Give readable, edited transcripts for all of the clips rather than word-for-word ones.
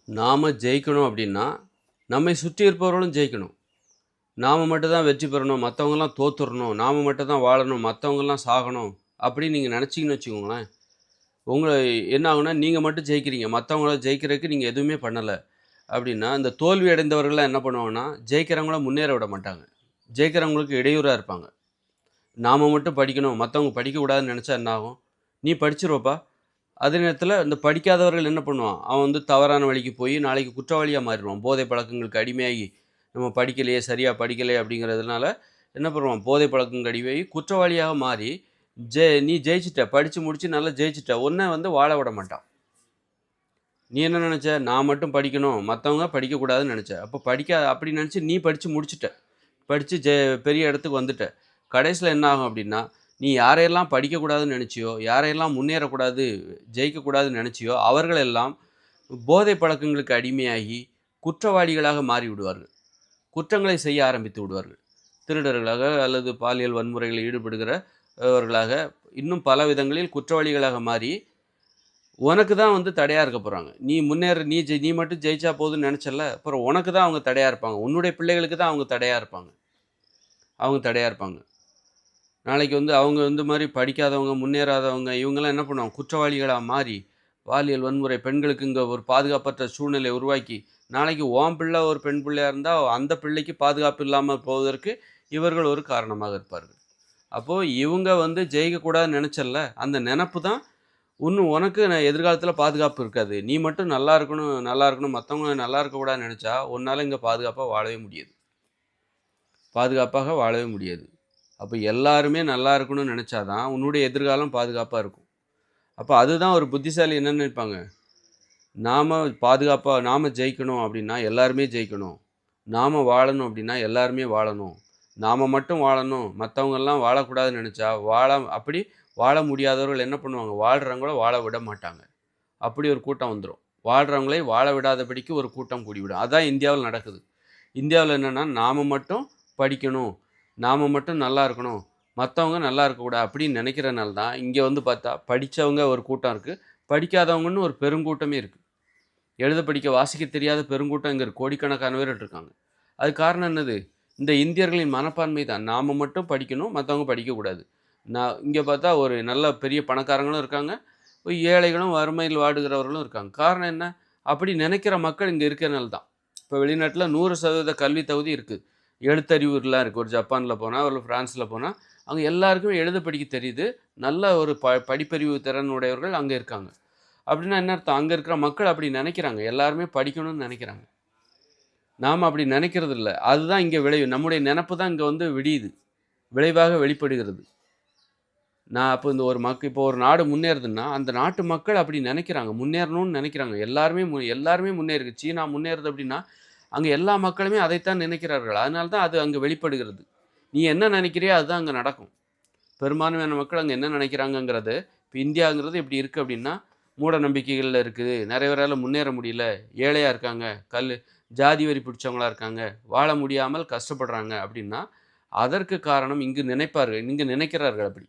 நாம் ஜெயிக்கணும் அப்படின்னா நம்மை சுற்றி இருப்பவர்களும் ஜெயிக்கணும். நாம் மட்டும் தான் வெற்றி பெறணும், மற்றவங்கலாம் தோத்துறணும், நாம் மட்டும் தான் வாழணும், மற்றவங்கலாம் சாகணும் அப்படின்னு நீங்கள் நினச்சிங்கன்னு வச்சுக்கோங்களேன், உங்களை என்ன ஆகுனா நீங்கள் மட்டும் ஜெயிக்கிறீங்க, மற்றவங்கள ஜெயிக்கிறதுக்கு நீங்கள் எதுவுமே பண்ணலை அப்படின்னா, இந்த தோல்வி அடைந்தவர்கள்லாம் என்ன பண்ணுவாங்கன்னா, ஜெயிக்கிறவங்கள முன்னேற விட மாட்டாங்க, ஜெயிக்கிறவங்களுக்கு இடையூறாக இருப்பாங்க. நாம் மட்டும் படிக்கணும், மற்றவங்க படிக்கக்கூடாதுன்னு நினச்சா என்ன ஆகும்? நீ படிச்சிருவப்பா. அதே நேரத்தில் இந்த படிக்காதவர்கள் என்ன பண்ணுவான், அவன் வந்து தவறான வழிக்கு போய் நாளைக்கு குற்றவாளியாக மாறிடுவான். போதை பழக்கங்களுக்கு அடிமையாகி நம்ம படிக்கலையே, சரியாக படிக்கலையே அப்படிங்கிறதுனால என்ன பண்ணுவான், போதை பழக்கங்களுக்கு அடிமையாகி குற்றவாளியாக மாறி நீ ஜெயிச்சிட்ட, படித்து முடித்து நல்லா ஜெயிச்சிட்ட, உன்னை வந்து வாழ விட மாட்டான். நீ என்ன நினச்ச, நான் மட்டும் படிக்கணும், மற்றவங்க படிக்கக்கூடாதுன்னு நினச்ச. அப்போ அப்படி நினச்சி நீ படித்து முடிச்சிட்ட, படித்து பெரிய இடத்துக்கு வந்துட்ட. கடைசியில் என்ன ஆகும் அப்படின்னா, நீ யாரையெல்லாம் படிக்கக்கூடாதுன்னு நினச்சியோ, யாரையெல்லாம் முன்னேறக்கூடாது, ஜெயிக்கக்கூடாதுன்னு நினச்சியோ, அவர்களெல்லாம் போதை பழக்கங்களுக்கு அடிமையாகி குற்றவாளிகளாக மாறி விடுவார்கள். குற்றங்களை செய்ய ஆரம்பித்து விடுவார்கள். திருடர்களாக அல்லது பாலியல் வன்முறைகளில் ஈடுபடுகிறவர்களாக இன்னும் பல விதங்களில் குற்றவாளிகளாக மாறி உனக்கு தான் வந்து தடையாக இருக்க போகிறாங்க. நீ முன்னேற நீ மட்டும் ஜெயிச்சா போதுன்னு நினச்சல, அப்புறம் உனக்கு தான் அவங்க தடையாக இருப்பாங்க. உன்னுடைய பிள்ளைகளுக்கு தான் அவங்க தடையாக இருப்பாங்க. அவங்க தடையாக இருப்பாங்க. நாளைக்கு வந்து அவங்க வந்து மாதிரி படிக்காதவங்க, முன்னேறாதவங்க இவங்கெல்லாம் என்ன பண்ணுவாங்க, குற்றவாளிகளாக மாறி பாலியல் வன்முறை, பெண்களுக்கு இங்கே ஒரு பாதுகாப்பற்ற சூழ்நிலை உருவாக்கி, நாளைக்கு உன் பிள்ளை ஒரு பெண் பிள்ளையாக இருந்தால் அந்த பிள்ளைக்கு பாதுகாப்பு இல்லாமல் போவதற்கு இவர்கள் ஒரு காரணமாக இருப்பார்கள். அப்போது இவங்க வந்து ஜெயிக்கக்கூடாதுன்னு நினச்சல, அந்த நினப்பு தான் இன்னும் உனக்கு எதிர்காலத்தில் பாதுகாப்பு இருக்காது. நீ மட்டும் நல்லா இருக்கணும், மற்றவங்க நல்லா இருக்கக்கூடாதுன்னு நினச்சா உன்னால் இங்கே பாதுகாப்பாக வாழவே முடியாது. அப்போ எல்லாருமே நல்லா இருக்கணும்னு நினச்சா தான் உன்னுடைய எதிர்காலம் பாதுகாப்பாக இருக்கும். அப்போ அதுதான் ஒரு புத்திசாலி என்ன நினைப்பாங்க, நாம் ஜெயிக்கணும் அப்படின்னா எல்லாருமே ஜெயிக்கணும், நாம் வாழணும் அப்படின்னா எல்லாருமே வாழணும், நாம் மட்டும் வாழணும், மற்றவங்கெல்லாம் வாழக்கூடாதுன்னு நினச்சா அப்படி வாழ முடியாதவர்கள் என்ன பண்ணுவாங்க, வாழ்கிறவங்கள வாழ விட மாட்டாங்க. அப்படி ஒரு கூட்டம் வந்துடும். வாழ்கிறவங்களே வாழ விடாதபடிக்கு ஒரு கூட்டம் கூடிவிடும். அதுதான் இந்தியாவில் நடக்குது. இந்தியாவில் என்னென்னா, நாம் மட்டும் படிக்கணும், நாம் மட்டும் நல்லா இருக்கணும், மற்றவங்க நல்லா இருக்கக்கூடாது அப்படின்னு நினைக்கிறனால தான் இங்கே வந்து பார்த்தா படித்தவங்க ஒரு கூட்டம் இருக்குது, படிக்காதவங்கன்னு ஒரு பெருங்கூட்டமே இருக்குது. எழுத படிக்க வாசிக்க தெரியாத பெருங்கூட்டம் இங்கே கோடிக்கணக்கான பேர் இருக்காங்க. அது காரணம் என்னது, இந்த இந்தியர்களின் மனப்பான்மை தான். நாம் மட்டும் படிக்கணும், மற்றவங்க படிக்கக்கூடாது. இங்கே பார்த்தா ஒரு நல்ல பெரிய பணக்காரங்களும் இருக்காங்க, ஏழைகளும் வறுமையில் வாடுகிறவர்களும் இருக்காங்க. காரணம் என்ன, அப்படி நினைக்கிற மக்கள் இங்கே இருக்கிறனால தான். இப்போ வெளிநாட்டில் 100% கல்வி தகுதி இருக்குது, எழுத்தறிவுலாம் இருக்குது. ஒரு ஜப்பானில் போனால், ஒரு ஃப்ரான்ஸில் போனால் அங்கே எல்லாருக்குமே எழுத படிக்க தெரியுது, நல்ல ஒரு படிப்பறிவு திறன் உடையவர்கள் அங்கே இருக்காங்க. அப்படின்னா என்ன அர்த்தம், அங்கே இருக்கிற மக்கள் அப்படி நினைக்கிறாங்க, எல்லாருமே படிக்கணும்னு நினைக்கிறாங்க. நாம் அப்படி நினைக்கிறது இல்லை. அதுதான் இங்கே விளைவு. நம்முடைய நினப்பு தான் இங்கே வந்து விளைவாக வெளிப்படுகிறது. அப்போ இந்த இப்போ ஒரு நாடு முன்னேறுதுன்னா அந்த நாட்டு மக்கள் அப்படி நினைக்கிறாங்க, முன்னேறணும்னு நினைக்கிறாங்க. எல்லாருமே முன்னேறுது. சீனா முன்னேறுது அப்படின்னா அங்கே எல்லா மக்களுமே அதைத்தான் நினைக்கிறார்கள். அதனால தான் அது அங்கே வெளிப்படுகிறது. நீ என்ன நினைக்கிறியோ அதுதான் அங்கே நடக்கும். பெரும்பான்மையான மக்கள் அங்கே என்ன நினைக்கிறாங்கங்கிறது, இப்போ இந்தியாங்கிறது இப்படி இருக்குது அப்படின்னா மூட நம்பிக்கைகளில் இருக்குது, நிறைய பேரால் முன்னேற முடியல, ஏழையாக இருக்காங்க, ஜாதி வரி பிடிச்சவங்களாக இருக்காங்க, வாழ முடியாமல் கஷ்டப்படுறாங்க அப்படின்னா அதற்கு காரணம் இங்கு நினைக்கிறார்கள்.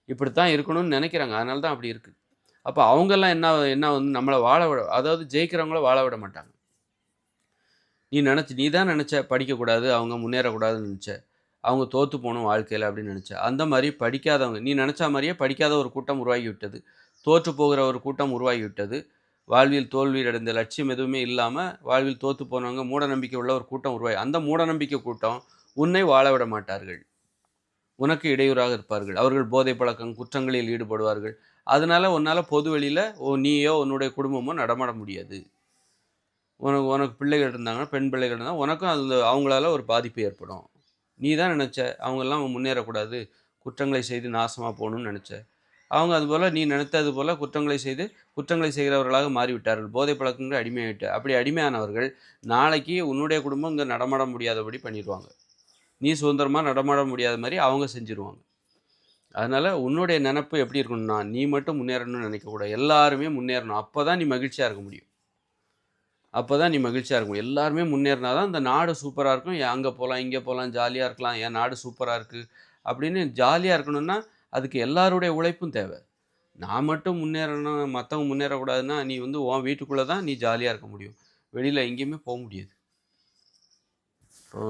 இப்படித்தான் இருக்கணும்னு நினைக்கிறாங்க. அதனால தான் அப்படி இருக்குது. அப்போ அவங்கெல்லாம் என்ன வந்து நம்மளை அதாவது ஜெயிக்கிறவங்கள வாழ விட மாட்டாங்க. நீ தான் நினச்ச படிக்கக்கூடாது, அவங்க முன்னேறக்கூடாதுன்னு நினச்ச, அவங்க தோற்று போகணும் வாழ்க்கையில் அப்படின்னு நினச்ச. அந்த மாதிரி படிக்காதவங்க, நீ நினச்ச மாதிரியே படிக்காத ஒரு கூட்டம் உருவாகி விட்டது, தோற்று போகிற ஒரு கூட்டம் உருவாகி விட்டது. வாழ்வில் தோல்வி அடைந்த லட்சியம் எதுவுமே இல்லாமல் வாழ்வில் தோற்று போனவங்க, மூட நம்பிக்கை உள்ள ஒரு கூட்டம் அந்த மூட நம்பிக்கை கூட்டம் உன்னை வாழ விட மாட்டார்கள், உனக்கு இடையூறாக இருப்பார்கள். அவர்கள் போதை பழக்கம் குற்றங்களில் ஈடுபடுவார்கள். அதனால உன்னால் பொது வெளியில் நீயோ உன்னுடைய குடும்பமோ நடமாட முடியாது. உனக்கு பிள்ளைகள் இருந்தாங்கன்னா, பெண் பிள்ளைகள் இருந்தால் உனக்கும் அவங்களால ஒரு பாதிப்பு ஏற்படும். நீ தான் நினச்ச அவங்கெல்லாம் முன்னேறக்கூடாது, குற்றங்களை செய்து நாசமாக போகணும்னு நினச்ச. அவங்க அதுபோல் நீ நினைத்தது போல் குற்றங்களை செய்கிறவர்களாக மாறிவிட்டார்கள். போதை பழக்கங்கள் அடிமையாகிட்ட. அப்படி அடிமையானவர்கள் நாளைக்கு உன்னுடைய குடும்பம் இங்கே நடமாட முடியாதபடி பண்ணிடுவாங்க. நீ சுதந்திரமாக நடமாட முடியாத மாதிரி அவங்க செஞ்சுருவாங்க. அதனால் உன்னுடைய நினப்பு எப்படி இருக்கணும்னா, நீ மட்டும் முன்னேறணும்னு நினைக்கக்கூடாது, எல்லாருமே முன்னேறணும். அப்போ தான் நீ மகிழ்ச்சியாக இருக்க முடியும். எல்லாருமே முன்னேறினா தான் இந்த நாடு சூப்பராக இருக்கும். அங்கே போகலாம், இங்கே போகலாம், ஜாலியாக இருக்கலாம், என் நாடு சூப்பராக இருக்குது அப்படின்னு ஜாலியாக இருக்கணும்னா அதுக்கு எல்லாருடைய உழைப்பும் தேவை. நான் மட்டும் முன்னேறணும், மற்றவங்க முன்னேறக்கூடாதுன்னா நீ வந்து உன் வீட்டுக்குள்ளே தான் நீ ஜாலியாக இருக்க முடியும். வெளியில் எங்கேயுமே போக முடியாது. இப்போ